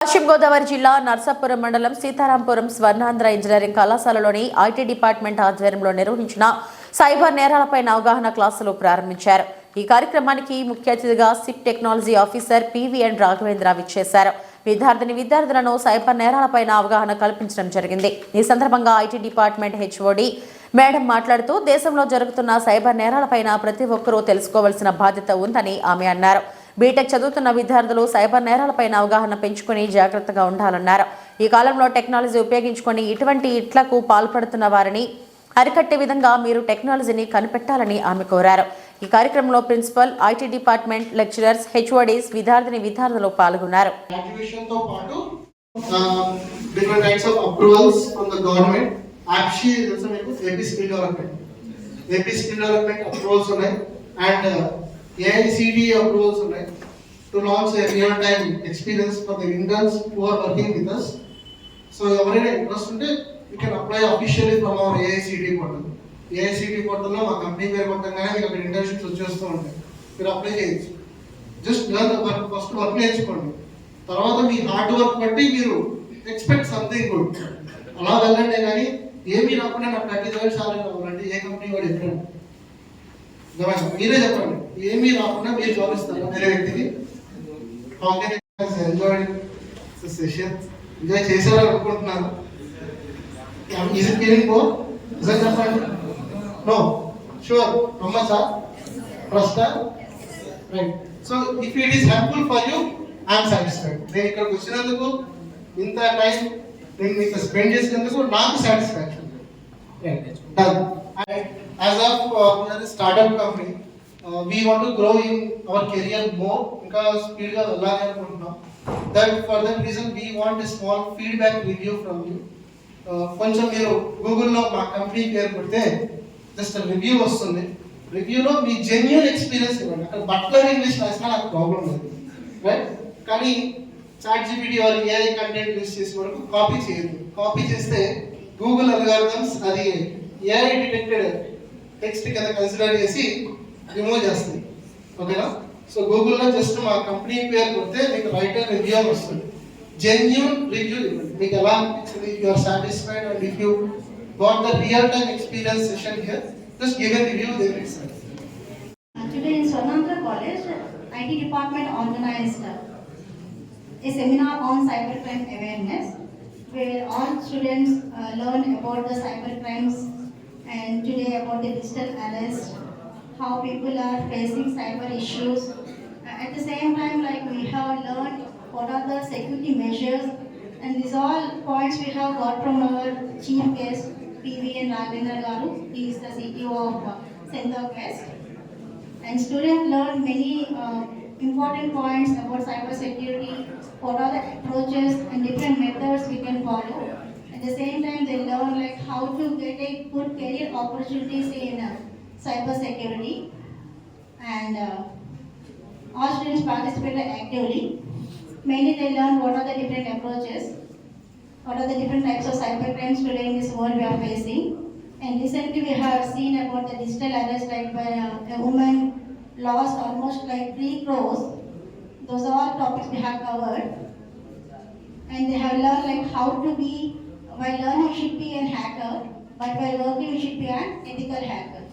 పశ్చిమ గోదావరి జిల్లా నర్సాపురం మండలం సీతారాంపురం స్వర్ణాంధ్ర ఇంజనీరింగ్ కళాశాలలోని ఐటీ డిపార్ట్మెంట్ ఆధ్వర్యంలో నిర్వహించిన సైబర్ నేరాలపై అవగాహన క్లాసులు ప్రారంభించారు. ఈ కార్యక్రమానికి ముఖ్య అతిథిగా SIP technology officer PVN Raghavendra విచ్చేశారు. విద్యార్థులను సైబర్ నేరాలపై అవగాహన కల్పించడం జరిగింది. ఈ సందర్భంగా ఐటీ డిపార్ట్మెంట్ హెచ్ఓడి మేడం మాట్లాడుతూ దేశంలో జరుగుతున్న సైబర్ నేరాలపై ప్రతి ఒక్కరూ తెలుసుకోవాల్సిన బాధ్యత ఉందని ఆమె అన్నారు. బీటెక్ చదువుతున్న విద్యార్థులు సైబర్ నేరాలపై అవగాహన పెంచుకుని జాగ్రత్తగా ఉండాలన్నారు. ఈ కాలంలో టెక్నాలజీ ఉపయోగించుకొని ఇటువంటి ఇట్లకు పాల్పడుతున్న వారిని అరికట్టే విధంగా మీరు టెక్నాలజీని కనిపెట్టాలని ఆమె కోరారు. ఈ కార్యక్రమంలో principal, IT department, lecturers, HODs, విద్యార్థులు పాల్గొన్నారు. AICD approvals to launch a real-time experience for the interns who are working with us. So, ఎవరైనా ఇంట్రెస్ట్ ఉంటే you can apply officially from our AICD portal. AICD portal లో మా company పేరు కొట్టగానే మీకు అక్కడ ఇంటర్న్షిప్స్ వచ్చేస్తూ ఉంటాయి. మీరు అప్లై చేయొచ్చు. Just learn the work, first work నేర్చుకోండి. తర్వాత మీ హార్డ్ వర్క్ బట్టి మీరు ఎక్స్పెక్ట్ సంథింగ్ గుడ్. అలా వెళ్ళండి కానీ ఏమీ రాకుండా నాకు 30,000 సాలరీ కావాలంటే ఏ కంపెనీ కూడా చెప్పండి. మీరే చెప్పండి, ఏమీ రాకుండా మీరు చూపిస్తారు వేరే వ్యక్తికి. ఎంజాయ్ చేశారని అనుకుంటున్నాను. చెప్పండి. నో షూర్ నమ్మచ్చా trust right. So if it is helpful for you I'm satisfied. నేను ఇక్కడికి వచ్చినందుకు, ఇంత టైం నేను మీకు స్పెండ్ చేసినందుకు నాకు satisfaction. As of we are a startup company, we want to grow in our career more. Inka speed ga vellali anukuntunam. That for that reason we want a small feedback review from you. Koncham meeru Google lo ma company పేరు కొడితే just a review వస్తుంది. Review లో మీ genuine experience ఇవ్వండి. అక్కడ butler English రాసినా నాకు problem లేదు, right? కానీ ChatGPT or AI content use చేసే వరకు కాపీ చేయదు. కాపీ చేస్తే గూగుల్ అల్గారిథమ్స్ అది ఏఐ డిటెక్టెడ్ టెక్స్ట్ కింద కన్సిడర్ చేసి రిమూవ్ చేస్తుంది. ఓకేనా? సో గూగుల్లో జస్ట్ మా కంపెనీ పేరు కొడితే మీకు రైటర్ రివ్యూ అని వస్తుంది. జెన్యూన్ రివ్యూ ఇవ్వండి. మీకు ఎలా అనిపించింది, you are satisfied, and if you got the real time experience session here, just give a review there itself. Today in Swarnandhra College, IT department organized a seminar on cybercrime awareness, where all students learn about the cybercrimes and today about the digital arrest, how people are facing cyber issues. At the same time, like we have learned what are the security measures, and these all points we have got from our chief guest PVN Raghvendra garu. He is the CTO of Center Quest, and students learned many important points about cyber security, what are the approaches and different methods we can follow. At the same time, they learn like how to get a good career opportunities in cyber security, and all students participated actively. Mainly, they learn what are the different approaches, what are the different types of cyber crimes today in this world we are facing. And recently, we have seen about the digital arrest, like by a woman lost almost like 3 crores. Those are all topics we have covered, and they have learned like how to be. While learning, you should be a hacker, but while working, you should be an ethical hacker.